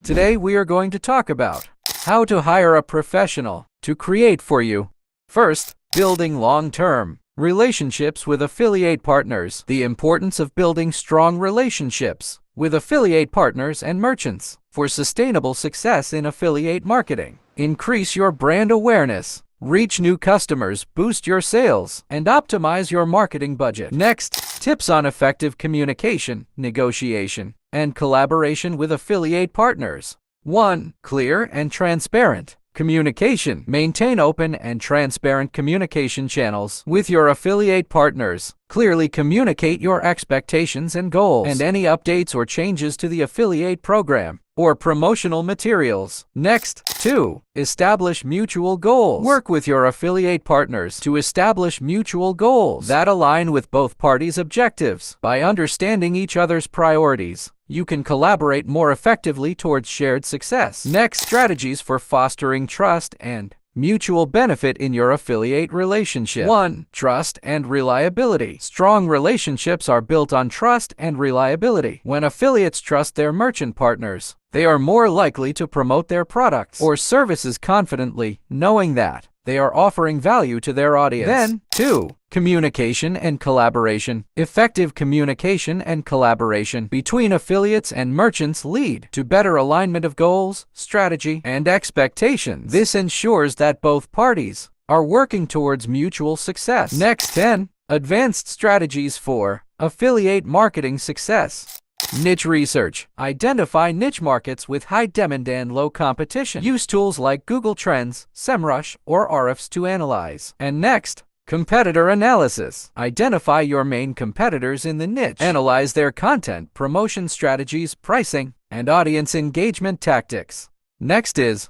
Today we are going to talk about how to hire a professional to create for you. First, building long-term relationships with affiliate partners. The importance of building strong relationships with affiliate partners and merchants for sustainable success in affiliate marketing. Increase your brand awareness, reach new customers, boost your sales, and optimize your marketing budget. Next, tips on effective communication, negotiation, and collaboration with affiliate partners. 1. Clear and transparent communication. Maintain open and transparent communication channels with your affiliate partners. Clearly communicate your expectations and goals, and any updates or changes to the affiliate program or promotional materials. Next, 2. Establish mutual goals. Work with your affiliate partners to establish mutual goals that align with both parties' objectives. By understanding each other's priorities, you can collaborate more effectively towards shared success. Next, strategies for fostering trust and mutual benefit in your affiliate relationship. 1. Trust and reliability. Strong relationships are built on trust and reliability. When affiliates trust their merchant partners, they are more likely to promote their products or services confidently, knowing that they are offering value to their audience. Then, 2. Communication and collaboration. Effective communication and collaboration between affiliates and merchants lead to better alignment of goals, strategy, and expectations. This ensures that both parties are working towards mutual success. Next, 10. Advanced strategies for affiliate marketing success. Niche research. Identify niche markets with high demand and low competition. Use tools like Google Trends, SEMrush, or Ahrefs to analyze. And next, competitor analysis. Identify your main competitors in the niche. Analyze their content, promotion strategies, pricing, and audience engagement tactics. Next is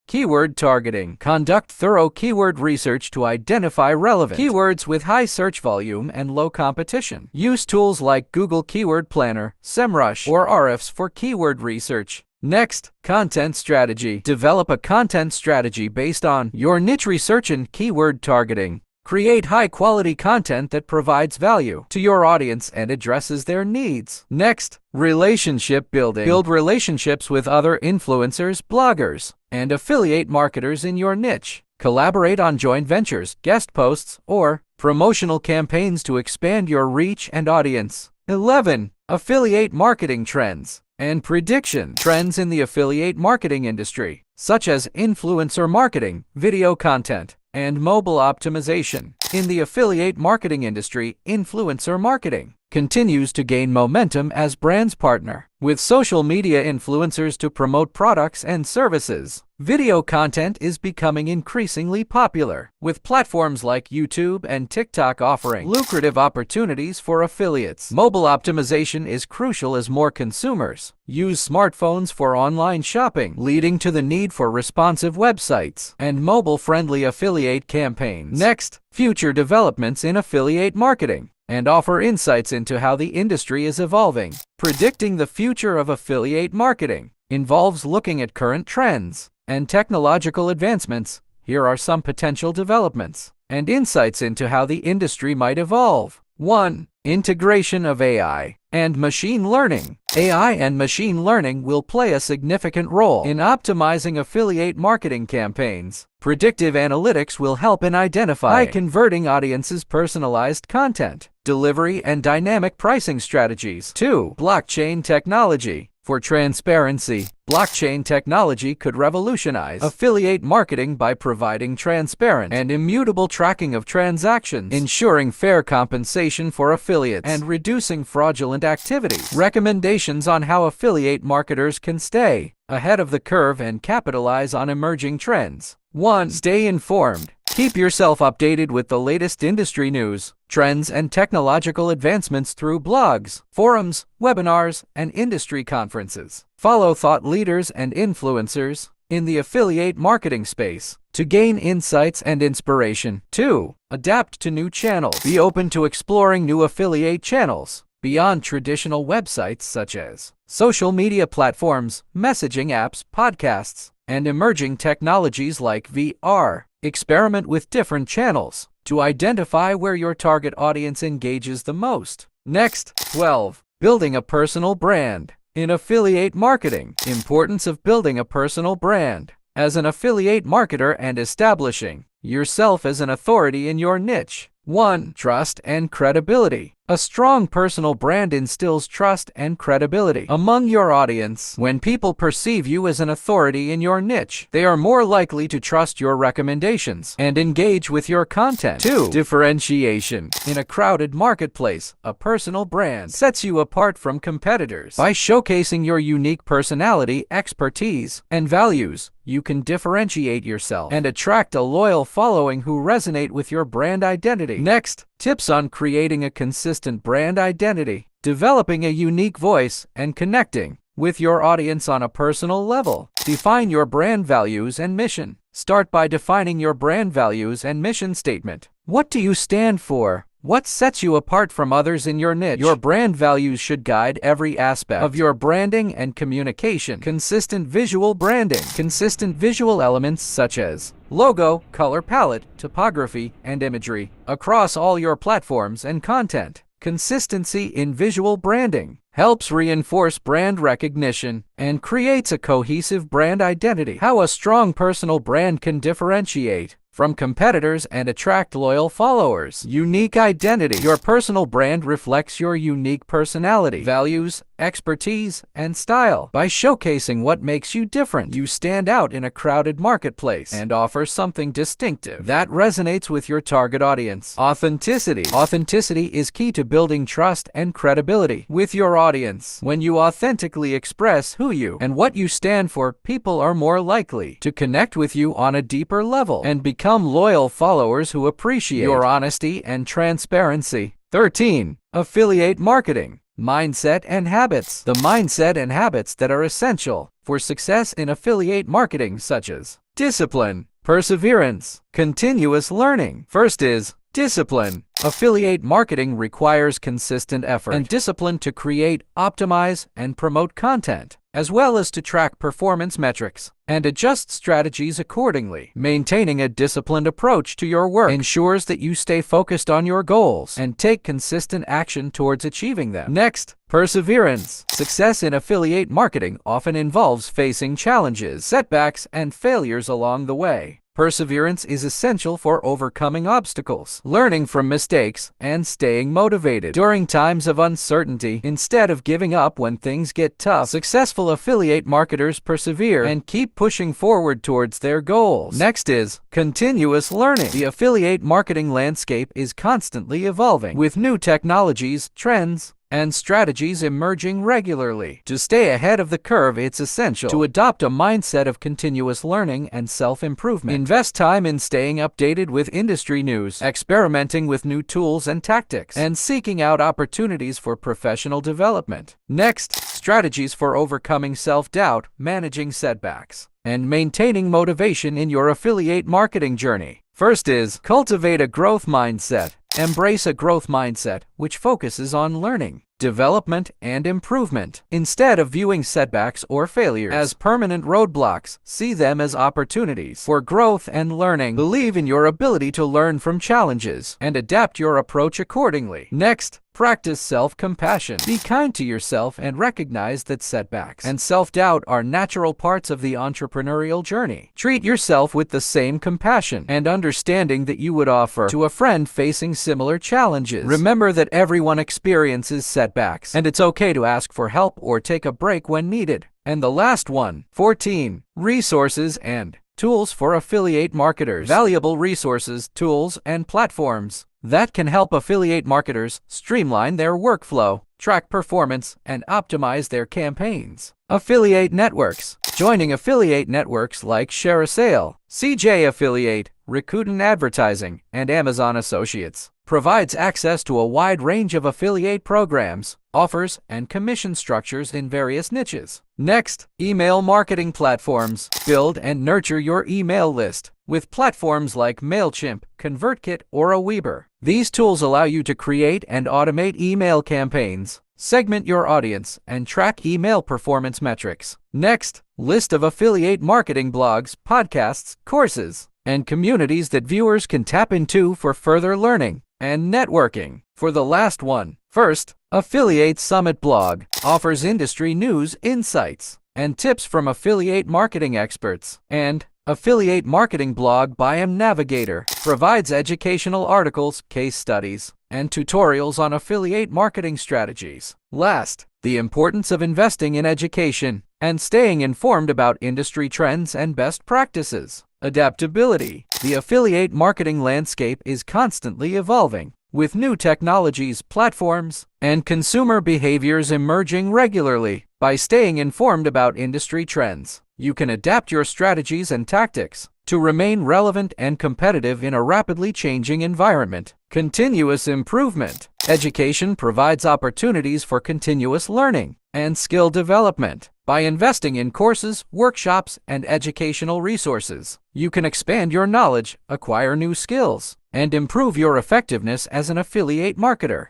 keyword targeting. Conduct thorough keyword research to identify relevant keywords with high search volume and low competition. Use tools like Google Keyword Planner, SEMrush, or Ahrefs for keyword research. Next, content strategy. Develop a content strategy based on your niche research and keyword targeting. Create high-quality content that provides value to your audience and addresses their needs. Next, relationship building. Build relationships with other influencers, bloggers, and affiliate marketers in your niche. Collaborate on joint ventures, guest posts, or promotional campaigns to expand your reach and audience. 11. Affiliate marketing trends and prediction. Trends in the affiliate marketing industry, such as influencer marketing, video content, and mobile optimization. In the affiliate marketing industry, influencer marketing continues to gain momentum as brands partner with social media influencers to promote products and services. Video content is becoming increasingly popular, with platforms like YouTube and TikTok offering lucrative opportunities for affiliates. Mobile optimization is crucial as more consumers use smartphones for online shopping, leading to the need for responsive websites and mobile-friendly affiliate campaigns. Next, future developments in affiliate marketing, and offer insights into how the industry is evolving. Predicting the future of affiliate marketing involves looking at current trends and technological advancements. Here are some potential developments and insights into how the industry might evolve. 1. Integration of AI and machine learning. AI and machine learning will play a significant role in optimizing affiliate marketing campaigns. Predictive analytics will help in identifying converting audiences, personalized content, delivery, and dynamic pricing strategies. 2. Blockchain technology. For transparency, blockchain technology could revolutionize affiliate marketing by providing transparent and immutable tracking of transactions, ensuring fair compensation for affiliates, and reducing fraudulent activity. Recommendations on how affiliate marketers can stay ahead of the curve and capitalize on emerging trends. 1. Stay informed. Keep yourself updated with the latest industry news, trends, and technological advancements through blogs, forums, webinars, and industry conferences. Follow thought leaders and influencers in the affiliate marketing space to gain insights and inspiration. 2. Adapt to new channels. Be open to exploring new affiliate channels beyond traditional websites such as social media platforms, messaging apps, podcasts, and emerging technologies like VR. Experiment with different channels to identify where your target audience engages the most. Next, 12. Building a personal brand In affiliate marketing, importance of building a personal brand. As an affiliate marketer and establishing yourself as an authority in your niche. 1. Trust and credibility. A strong personal brand instills trust and credibility among your audience. When people perceive you as an authority in your niche, they are more likely to trust your recommendations and engage with your content. 2. Differentiation. In a crowded marketplace, a personal brand sets you apart from competitors. By showcasing your unique personality, expertise, and values, you can differentiate yourself and attract a loyal following who resonate with your brand identity. Next, tips on creating a consistent brand identity. Developing a unique voice and connecting with your audience on a personal level. Define your brand values and mission. Start by defining your brand values and mission statement. What do you stand for? What sets you apart from others in your niche? Your brand values should guide every aspect of your branding and communication. Consistent visual branding. Consistent visual elements such as logo, color palette, typography, and imagery across all your platforms and content. Consistency in visual branding helps reinforce brand recognition and creates a cohesive brand identity. How a strong personal brand can differentiate from competitors and attract loyal followers. Unique identity. Your personal brand reflects your unique personality, values, expertise, and style. By showcasing what makes you different, you stand out in a crowded marketplace and offer something distinctive that resonates with your target audience. Authenticity. Authenticity is key to building trust and credibility with your audience. When you authentically express who you and what you stand for, people are more likely to connect with you on a deeper level and become loyal followers who appreciate your honesty and transparency. 13. Affiliate marketing. Mindset and habits. The mindset and habits that are essential for success in affiliate marketing, such as discipline, perseverance, continuous learning. First is discipline. Affiliate marketing requires consistent effort and discipline to create, optimize, and promote content, as well as to track performance metrics and adjust strategies accordingly. Maintaining a disciplined approach to your work ensures that you stay focused on your goals and take consistent action towards achieving them. Next, perseverance. Success in affiliate marketing often involves facing challenges, setbacks, and failures along the way. Perseverance is essential for overcoming obstacles, learning from mistakes, and staying motivated during times of uncertainty. Instead of giving up when things get tough, successful affiliate marketers persevere and keep pushing forward towards their goals. Next is continuous learning. The affiliate marketing landscape is constantly evolving, with new technologies, trends, and strategies emerging regularly. To stay ahead of the curve, it's essential to adopt a mindset of continuous learning and self-improvement. Invest time in staying updated with industry news, experimenting with new tools and tactics, and seeking out opportunities for professional development. Next, strategies for overcoming self-doubt, managing setbacks, and maintaining motivation in your affiliate marketing journey. First is cultivate a growth mindset. Embrace a growth mindset which focuses on learning, development, and improvement. Instead of viewing setbacks or failures as permanent roadblocks, see them as opportunities for growth and learning. Believe in your ability to learn from challenges and adapt your approach accordingly. Next, practice self-compassion. Be kind to yourself and recognize that setbacks and self-doubt are natural parts of the entrepreneurial journey. Treat yourself with the same compassion and understanding that you would offer to a friend facing similar challenges. Remember that everyone experiences setbacks, and it's okay to ask for help or take a break when needed. And the last one, 14, resources and tools for affiliate marketers. Valuable resources, tools, and platforms that can help affiliate marketers streamline their workflow, track performance, and optimize their campaigns. Affiliate networks. Joining affiliate networks like Share a Sale, CJ Affiliate, Recruitment Advertising, and Amazon Associates provides access to a wide range of affiliate programs, offers, and commission structures in various niches. Next, email marketing platforms. Build and nurture your email list with platforms like MailChimp, ConvertKit, or Aweber. These tools allow you to create and automate email campaigns, segment your audience, and track email performance metrics. Next, list of affiliate marketing blogs, podcasts, courses, and communities that viewers can tap into for further learning. and networking. For the last one, first, Affiliate Summit blog offers industry news, insights, and tips from affiliate marketing experts. And Affiliate Marketing Blog by Navigator provides educational articles, case studies, and tutorials on affiliate marketing strategies. Last, the importance of investing in education and staying informed about industry trends and best practices. Adaptability. The affiliate marketing landscape is constantly evolving, with new technologies, platforms, and consumer behaviors emerging regularly. By staying informed about industry trends, you can adapt your strategies and tactics to remain relevant and competitive in a rapidly changing environment. Continuous improvement. Education provides opportunities for continuous learning and skill development. By investing in courses, workshops, and educational resources, you can expand your knowledge, acquire new skills, and improve your effectiveness as an affiliate marketer.